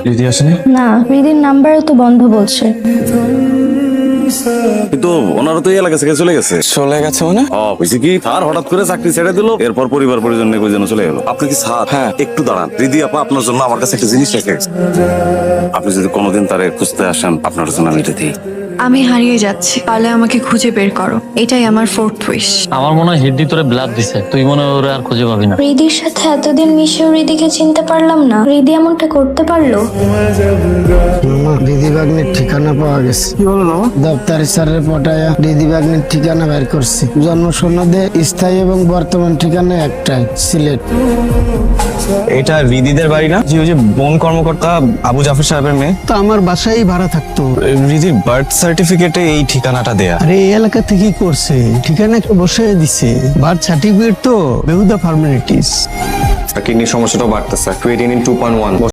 রিদি আসেনি? না, রিদির নাম্বারও তো বন্ধ বলছে। কিন্তু ওনারা তো এই এলাকা থেকে চলে গেছে। চলে গেছে মানে? হয়েছে কি, স্যার হঠাৎ করে চাকরি ছেড়ে দিল, এরপর পরিবার পরিজন নিয়ে কই যেন চলে গেল। আপনি কি স্যার? হ্যাঁ। একটু দাঁড়ান, রিদি আপা আপনার জন্য আমার কাছে একটা জিনিস রেখে গেছে। আপনি যদি কোনোদিন তারে খুঁজতে আসেন, আপনার জন্য আমি এটা দিই। আমি হারিয়ে যাচ্ছি, পারলে আমাকে খুঁজে বের করো, এটাই আমার ফোর্থ উইশ। আমার মনে হয় হিডি তোরে ব্লাড দিছে, তুই মনে হয় ওরে আর খুঁজে পাবি না। রিদির সাথে এতদিন মিশেও রিদিকে চিনতে পারলাম না, রিদি এমনটা করতে পারলো? দিদি বাগনির ঠিকানা পাওয়া গেছে। কি বলো না? দপ্তরি স্যারের পটায়া দিদি বাগনির ঠিকানা বের করছি। জন্ম সনদে স্থায়ী এবং বর্তমান ঠিকানা একটাই, সিলেট। এটা রিদিদের বাড়ি না? যে ওই যে বন কর্মকর্তা আবু জাফর সাহেবের মেয়ে। তো আমার বাসায় ভাড়া থাকতো। রিদির বার্থ সার্টিফিকেটে এই ঠিকানাটা দেয়া। আরে এই এলাকা থেকেই করছে, ঠিকানা একটা বসে দিছে। বার্থ সার্টিফিকেট তো বেহুদা ফর্মালিটিস। কিডনির সমস্যাটাও বাড়তেছে, ক্রিয়েটিনিন 2.1।